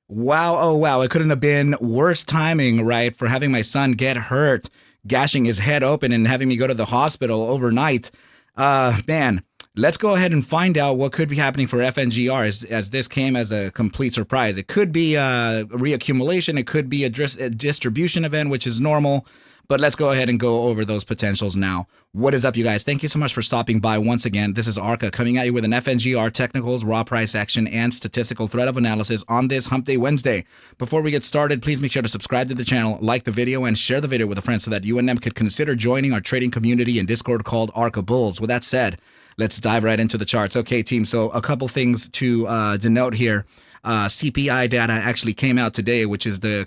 Wow, oh wow, it couldn't have been worse timing, right? For having my son get hurt, gashing his head open and having me go to the hospital overnight. Man, let's go ahead and find out what could be happening for FNGR as this came as a complete surprise. It could be a reaccumulation, it could be a distribution event, which is normal. But let's go ahead and go over those potentials now. What is up, you guys? Thank you so much for stopping by once again. This is ARCa coming at you with an FNGR technicals, raw price action, and statistical threat of analysis on this Hump Day Wednesday. Before we get started, please make sure to subscribe to the channel, like the video, and share the video with a friend so that you and them could consider joining our trading community in Discord called ARCa Bulls. With that said, let's dive right into the charts. Okay, team, so a couple things to denote here. CPI data actually came out today, which is the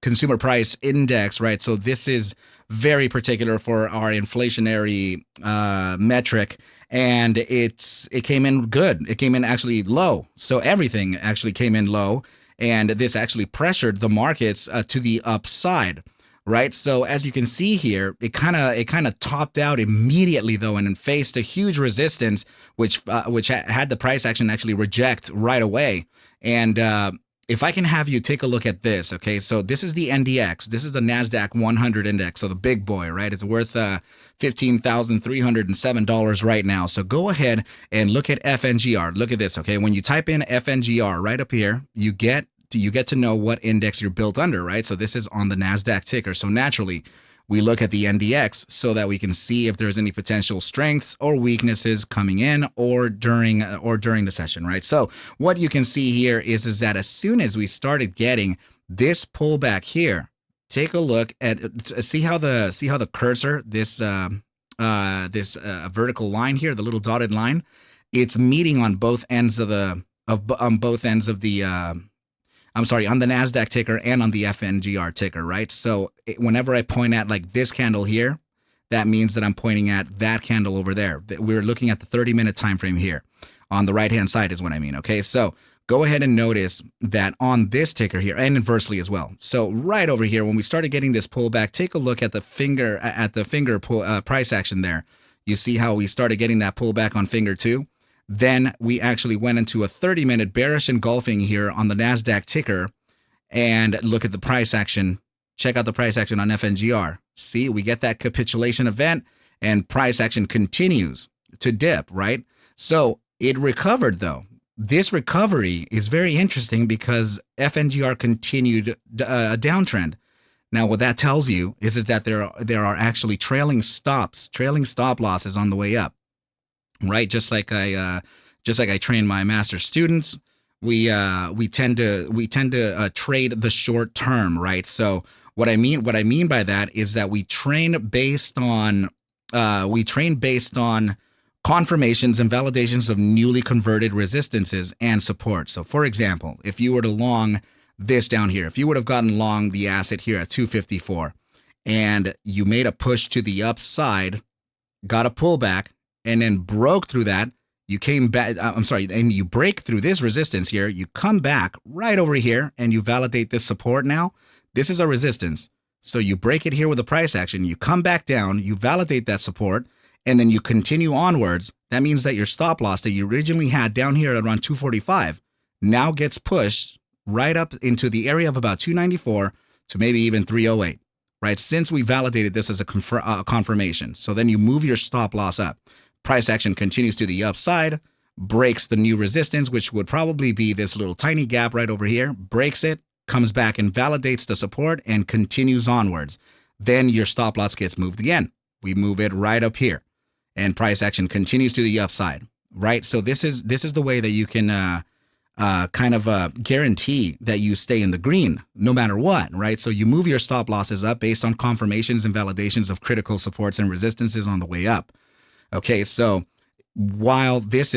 consumer price index, right? So this is very particular for our inflationary metric, and it came in good. It came in actually low. So everything actually came in low, and this actually pressured the markets to the upside, right? So as you can see here, it kind of topped out immediately though, and faced a huge resistance, which had the price action actually reject right away. And if I can have you take a look at this, okay? So this is the NDX. This is the NASDAQ 100 index, so the big boy, right? It's worth $15,307 right now. So go ahead and look at FNGR. Look at this, okay? When you type in FNGR right up here, you get to know what index you're built under, right? So this is on the NASDAQ ticker. So naturally, we look at the NDX so that we can see if there's any potential strengths or weaknesses coming in or during the session, right? So what you can see here is that as soon as we started getting this pullback here, take a look at see how the cursor, this vertical line here, the little dotted line, it's meeting on both ends of the on the NASDAQ ticker and on the FNGR ticker, right? So whenever I point at like this candle here, that means that I'm pointing at that candle over there. We're looking at the 30-minute time frame here. On the right-hand side is what I mean, okay? So go ahead and notice that on this ticker here, and inversely as well. So right over here, when we started getting this pullback, take a look at the finger price action there. You see how we started getting that pullback on finger 2? Then we actually went into a 30-minute bearish engulfing here on the NASDAQ ticker, and look at the price action. Check out the price action on FNGR. See, we get that capitulation event and price action continues to dip, right? So it recovered though. This recovery is very interesting because FNGR continued a downtrend. Now, what that tells you is that there are actually trailing stop losses on the way up. Right, just like I train my master students, we tend to trade the short term, right? So what I mean by that is that we train based on confirmations and validations of newly converted resistances and support. So for example, if you were to long this down here, if you would have gotten long the asset here at 254, and you made a push to the upside, got a pullback, and then broke through that, you came back, and you break through this resistance here, you come back right over here and you validate this support now. This is a resistance. So you break it here with a price action, you come back down, you validate that support, and then you continue onwards. That means that your stop loss that you originally had down here at around 245 now gets pushed right up into the area of about 294 to maybe even 308, right? Since we validated this as a confirmation. So then you move your stop loss up. Price action continues to the upside, breaks the new resistance, which would probably be this little tiny gap right over here, breaks it, comes back and validates the support and continues onwards. Then your stop loss gets moved again. We move it right up here and price action continues to the upside, right? So this is the way that you can guarantee that you stay in the green no matter what, right? So you move your stop losses up based on confirmations and validations of critical supports and resistances on the way up. Okay, so while this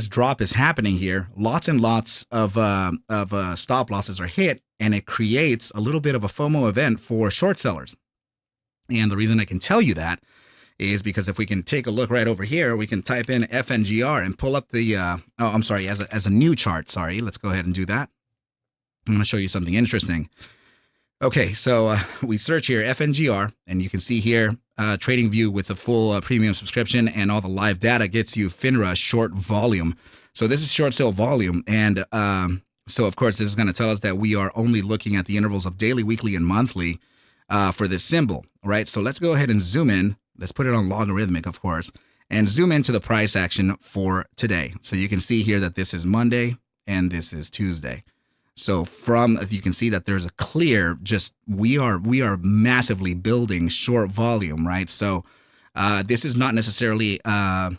drop is happening here, lots and lots of stop losses are hit, and it creates a little bit of a FOMO event for short sellers. And the reason I can tell you that is because if we can take a look right over here, we can type in FNGR and pull up the as a new chart. Sorry, let's go ahead and do that. I'm going to show you something interesting. Okay, so we search here FNGR, and you can see here TradingView with the full premium subscription and all the live data gets you FINRA short volume. So this is short sale volume, and So, of course, this is going to tell us that we are only looking at the intervals of daily, weekly, and monthly for this symbol, right? So let's go ahead and zoom in. Let's put it on logarithmic, of course, and zoom into the price action for today. So you can see here that this is Monday and this is Tuesday. So you can see that there's a clear, we are massively building short volume, right? So this is not necessarily a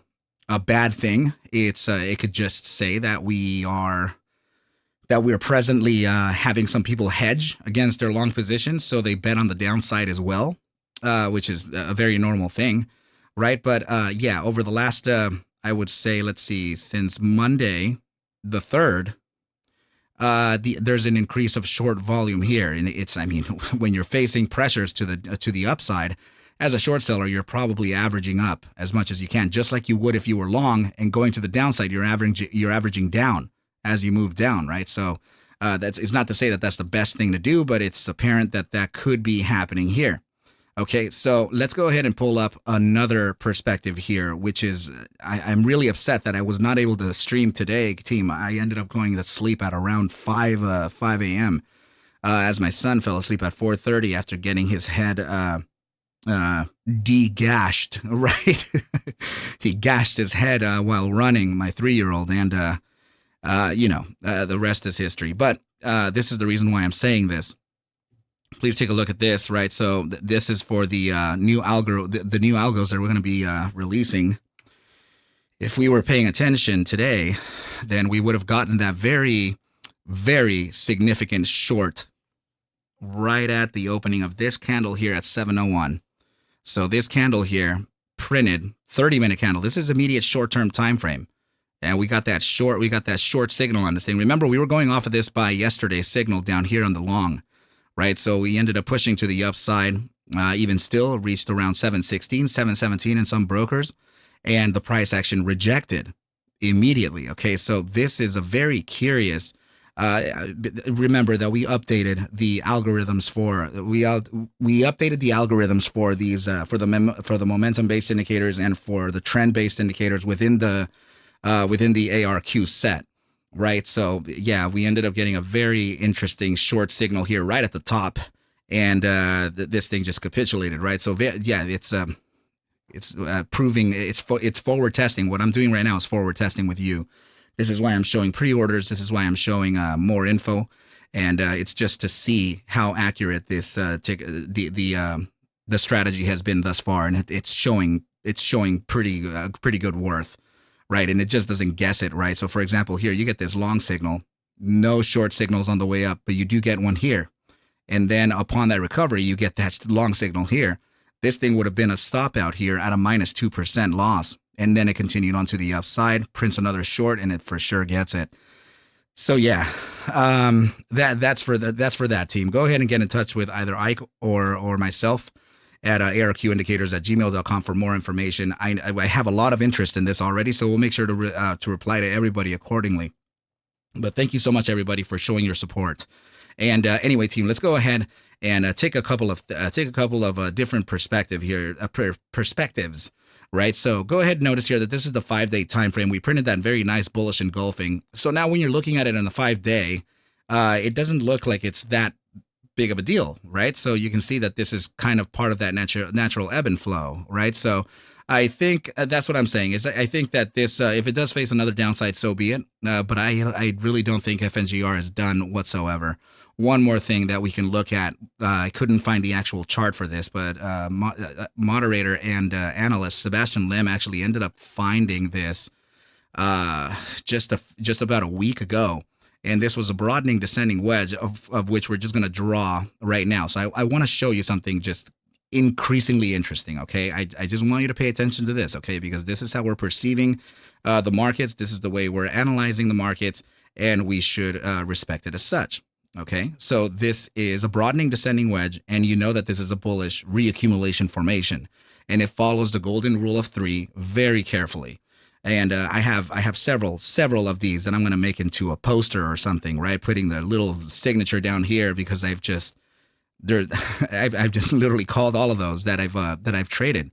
bad thing. It could just say that we're presently having some people hedge against their long positions, so they bet on the downside as well, which is a very normal thing, right? But yeah, over the last, I would say, let's see, since Monday the 3rd, there's an increase of short volume here, and when you're facing pressures to the upside, as a short seller, you're probably averaging up as much as you can, just like you would if you were long, and going to the downside, you're averaging down as you move down, right? So it's not to say that that's the best thing to do, but it's apparent that could be happening here. Okay, so let's go ahead and pull up another perspective here, which is I'm really upset that I was not able to stream today, team. I ended up going to sleep at around 5 a.m. As my son fell asleep at 4:30 after getting his head de-gashed, right? He gashed his head while running, my 3-year-old, and the rest is history. But this is the reason why I'm saying this. Please take a look at this, right? So this is for the new the new algos that we're going to be releasing. If we were paying attention today, then we would have gotten that very, very significant short right at the opening of this candle here at 7:01. So this candle here printed 30-minute candle. This is immediate short-term time frame. And we got that short signal on this thing. Remember, we were going off of this by yesterday's signal down here on the long, right? So we ended up pushing to the upside, even still reached around 716, 717 in some brokers, and the price action rejected immediately. Okay, so this is a very curious. Remember that we updated the algorithms for these for the momentum based indicators and for the trend based indicators within the ARQ set, right? So yeah, we ended up getting a very interesting short signal here right at the top, and this thing just capitulated, right? So yeah, it's proving it's forward testing. What I'm doing right now is forward testing with you. This is why I'm showing pre-orders. This is why I'm showing more info, and it's just to see how accurate this the strategy has been thus far, and it's showing pretty good worth. Right, and it just doesn't guess it, right? So, for example, here you get this long signal, no short signals on the way up, but you do get one here. And then upon that recovery, you get that long signal here. This thing would have been a stop out here at a minus 2% loss. And then it continued on to the upside, prints another short, and it for sure gets it. So, yeah, that's for that team. Go ahead and get in touch with either Ike or myself at arqindicators@gmail.com for more information. I have a lot of interest in this already, so we'll make sure to reply to everybody accordingly. But thank you so much, everybody, for showing your support. And anyway, team, let's go ahead and take a couple of different perspectives, right? So go ahead and notice here that this is the 5-day time frame. We printed that very nice bullish engulfing. So now when you're looking at it on the 5-day, it doesn't look like it's that big of a deal, right? So you can see that this is kind of part of that natural ebb and flow, right? So I think that's what I'm saying is I think that this, if it does face another downside, so be it. But I really don't think FNGR is done whatsoever. One more thing that we can look at, I couldn't find the actual chart for this, but moderator and analyst Sebastian Lim actually ended up finding this just about a week ago. And this was a broadening descending wedge of which we're just going to draw right now. So I want to show you something just increasingly interesting, okay? I just want you to pay attention to this, okay? Because this is how we're perceiving the markets. This is the way we're analyzing the markets, and we should respect it as such, okay? So this is a broadening descending wedge, and you know that this is a bullish reaccumulation formation, and it follows the golden rule of 3 very carefully. And I have several of these that I'm going to make into a poster or something, right? Putting the little signature down here because I've just literally called all of those that I've traded,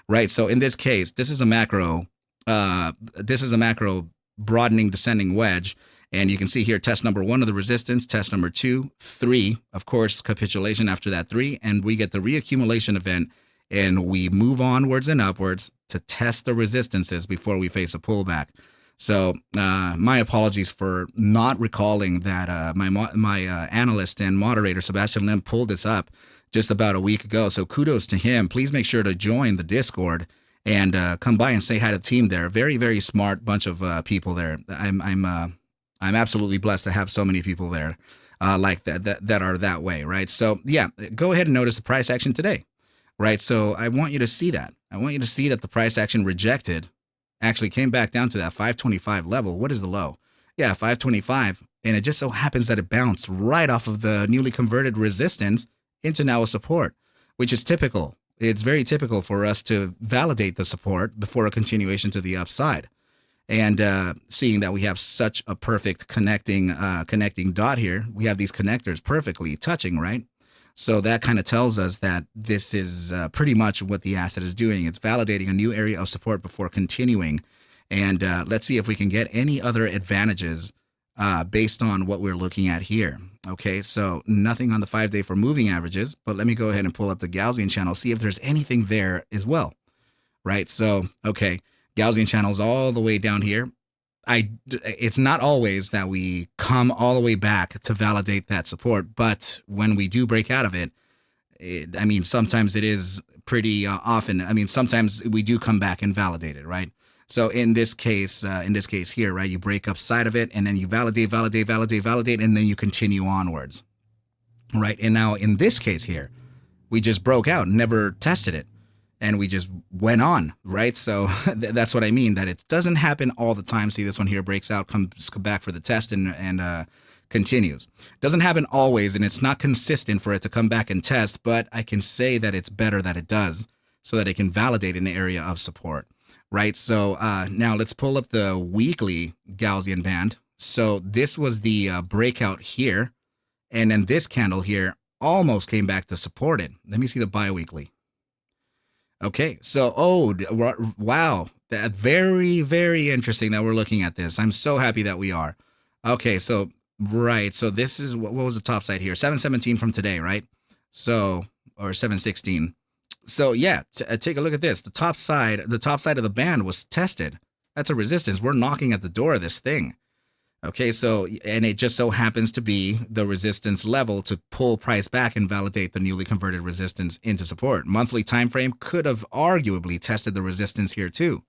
right? So in this case, this is a macro broadening descending wedge, And you can see here test number 1 of the resistance, test number 2, 3, of course, capitulation after that 3, and we get the reaccumulation event, and we move onwards and upwards to test the resistances before we face a pullback. So my apologies for not recalling that my analyst and moderator, Sebastian Lim, pulled this up just about a week ago. So kudos to him. Please make sure to join the Discord and come by and say hi to the team there. Very, very smart bunch of people there. I'm absolutely blessed to have so many people there like that are that way, right? So yeah, go ahead and notice the price action today, right? So I want you to see that. I want you to see that the price action rejected actually came back down to that 525 level. What is the low? Yeah, 525. And it just so happens that it bounced right off of the newly converted resistance into now a support, which is typical. It's very typical for us to validate the support before a continuation to the upside. And seeing that we have such a perfect connecting dot here, we have these connectors perfectly touching, right? So that kind of tells us that this is pretty much what the asset is doing. It's validating a new area of support before continuing. And let's see if we can get any other advantages based on what we're looking at here. Okay, so nothing on the 5-day for moving averages, but let me go ahead and pull up the Gaussian channel, see if there's anything there as well, right? So, okay, Gaussian channel's all the way down here. It's not always that we come all the way back to validate that support, but when we do break out of it, I mean, sometimes it is pretty often. I mean, sometimes we do come back and validate it, right? So in this case here, right, you break upside of it and then you validate, and then you continue onwards, right? And now in this case here, we just broke out, never tested it. And we just went on, right? So that's what I mean, that it doesn't happen all the time. See, this one here breaks out, comes back for the test and continues. Doesn't happen always, and it's not consistent for it to come back and test, but I can say that it's better that it does so that it can validate an area of support, right? So now let's pull up the weekly Gaussian band. So this was the breakout here, and then this candle here almost came back to support it. Let me see the biweekly. Okay, so, wow, that very, very interesting that we're looking at this. I'm so happy that we are. Okay, so, right, so this is, what was the top side here? 717 from today, right? So, or 716. So, yeah, take a look at this. The top side of the band was tested. That's a resistance. We're knocking at the door of this thing. Okay, so, and it just so happens to be the resistance level to pull price back and validate the newly converted resistance into support. Monthly time frame could have arguably tested the resistance here too.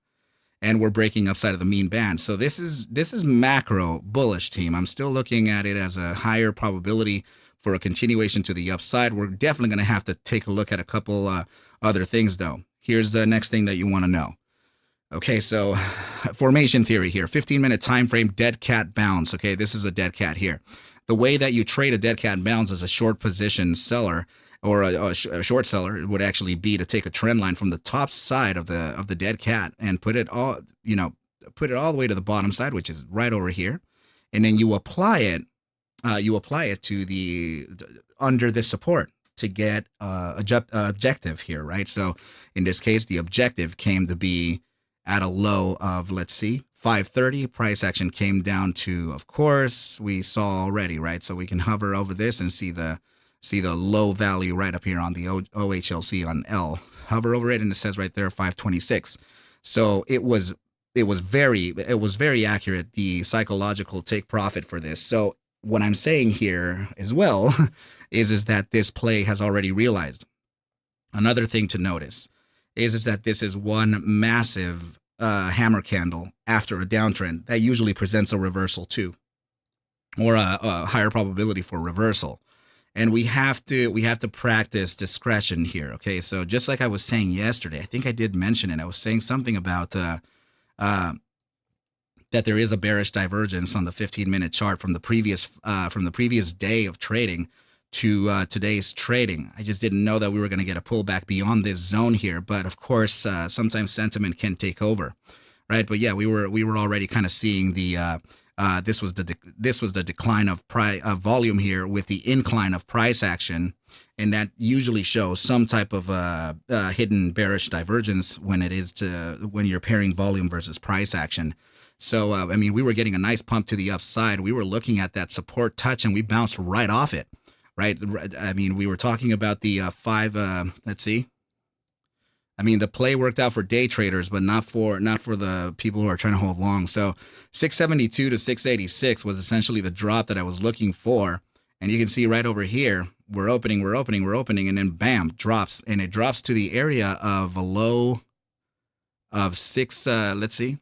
And we're breaking upside of the mean band. So this is macro bullish, team. I'm still looking at it as a higher probability for a continuation to the upside. We're definitely going to have to take a look at a couple other things though. Here's the next thing that you want to know. Okay, so formation theory here, 15-minute time frame, dead cat bounce. Okay, this is a dead cat here. The way that you trade a dead cat bounce as a short position seller or a short seller would actually be to take a trend line from the top side of the dead cat and put it all the way to the bottom side, which is right over here, and then you apply it to the under this support to get objective here, right? So in this case, the objective came to be at a low of, let's see, 530. Price action came down to, of course, we saw already, right? So we can hover over this and see the low value right up here on the OHLC on L. Hover over it and it says right there 526. So it was very accurate, the psychological take profit for this. So what I'm saying here as well is that this play has already realized. Another thing to notice is that this is one massive hammer candle after a downtrend that usually presents a reversal too, or a higher probability for reversal. And we have to practice discretion here. Okay, so just like I was saying yesterday, I think I did mention it. I was saying something about that there is a bearish divergence on the 15-minute chart from the previous day of trading to today's trading. I just didn't know that we were going to get a pullback beyond this zone here, but of course sometimes sentiment can take over, right? But yeah, we were already kind of seeing the this was the decline of volume here with the incline of price action, and that usually shows some type of hidden bearish divergence when you're pairing volume versus price action. So, I mean, we were getting a nice pump to the upside. We were looking at that support touch and we bounced right off it, right? I mean, we were talking about the let's see. I mean, the play worked out for day traders, but not for the people who are trying to hold long. So 672 to 686 was essentially the drop that I was looking for. And you can see right over here, we're opening, and then bam, drops. And it drops to the area of a low of let's see,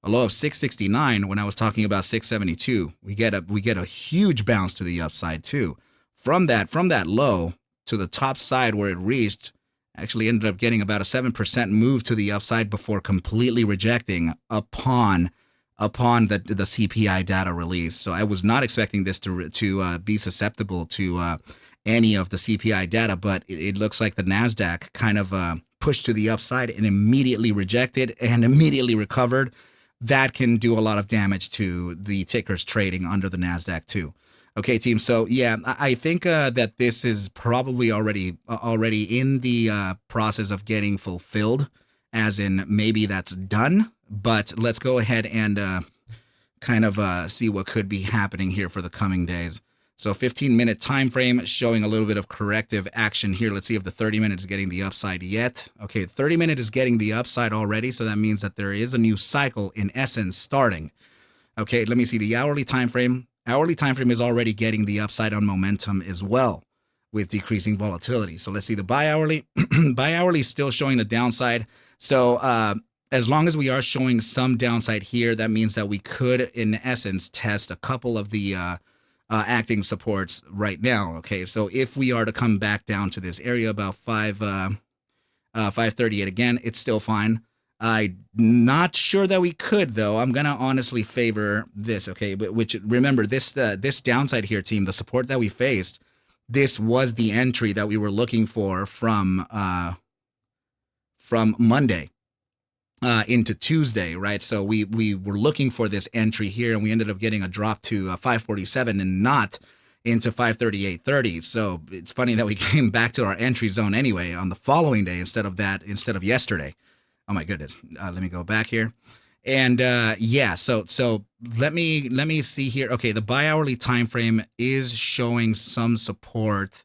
a low of 669 when I was talking about 672. We get a huge bounce to the upside too. From that low to the top side where it reached, actually ended up getting about a 7% move to the upside before completely rejecting upon the CPI data release. So I was not expecting this to be susceptible to any of the CPI data, but it looks like the NASDAQ kind of pushed to the upside and immediately rejected and immediately recovered. That can do a lot of damage to the tickers trading under the NASDAQ too. Okay, team. So yeah, I think that this is probably already in the process of getting fulfilled, as in maybe that's done. But let's go ahead and kind of see what could be happening here for the coming days. So 15-minute time frame showing a little bit of corrective action here. Let's see if the 30-minute is getting the upside yet. Okay, 30-minute is getting the upside already, so that means that there is a new cycle in essence starting. Okay, let me see the hourly time frame. Hourly time frame is already getting the upside on momentum as well with decreasing volatility. So let's see the buy hourly. Buy hourly is still showing the downside. So as long as we are showing some downside here, that means that we could, in essence, test a couple of the acting supports right now. Okay, so if we are to come back down to this area about 538 again, it's still fine. I'm not sure that we could, though. I'm gonna honestly favor this. Okay, which remember this downside here, team. The support that we faced, this was the entry that we were looking for from Monday into Tuesday, right? So we were looking for this entry here, and we ended up getting a drop to 547 and not into 538.30. So it's funny that we came back to our entry zone anyway on the following day instead of yesterday. Oh my goodness. Let me go back here. And yeah, so let me see here. Okay, the buy hourly time frame is showing some support.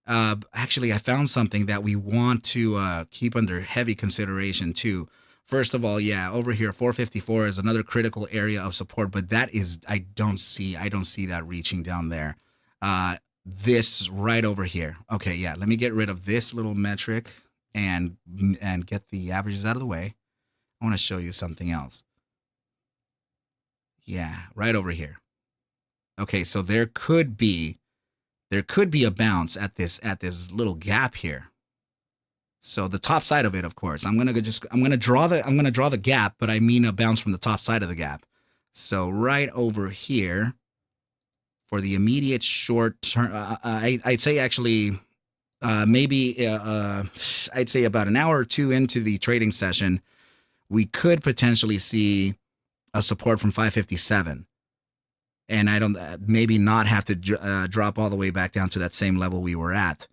Actually, I found something that we want to keep under heavy consideration too. First of all, yeah, over here 454 is another critical area of support, but that is I don't see that reaching down there. This right over here. Okay, yeah, let me get rid of this little metric and get the averages out of the way. I want to show you something else. Yeah, right over here. Okay, so there could be a bounce at this little gap here. So the top side of it, of course, I'm gonna draw the gap, but I mean a bounce from the top side of the gap. So right over here for the immediate short term, I'd say actually. Maybe I'd say about an hour or two into the trading session, we could potentially see a support from 557, and I don't maybe not have to drop all the way back down to that same level we were at.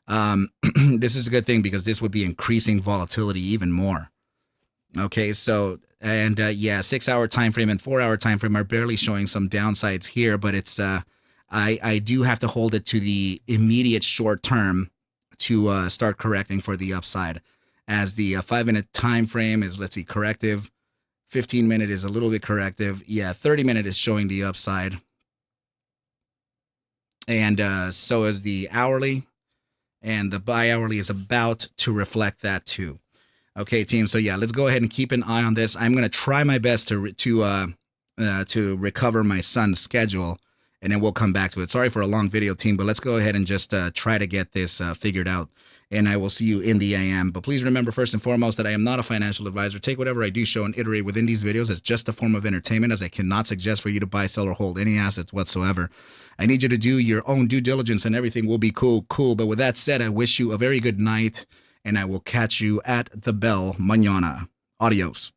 This is a good thing because this would be increasing volatility even more. Okay, so and yeah, 6-hour time frame and 4-hour time frame are barely showing some downsides here, but it's I do have to hold it to the immediate short term to start correcting for the upside, as the 5-minute time frame is, let's see, corrective. 15-minute is a little bit corrective. Yeah, 30-minute is showing the upside, and so is the hourly, and the buy hourly is about to reflect that too. Okay, team. So yeah, let's go ahead and keep an eye on this. I'm gonna try my best to recover my son's schedule, and then we'll come back to it. Sorry for a long video, team, but let's go ahead and just try to get this figured out, and I will see you in the AM. But please remember, first and foremost, that I am not a financial advisor. Take whatever I do show and iterate within these videos as just a form of entertainment, as I cannot suggest for you to buy, sell, or hold any assets whatsoever. I need you to do your own due diligence, and everything will be cool. But with that said, I wish you a very good night, and I will catch you at the bell mañana. Adios.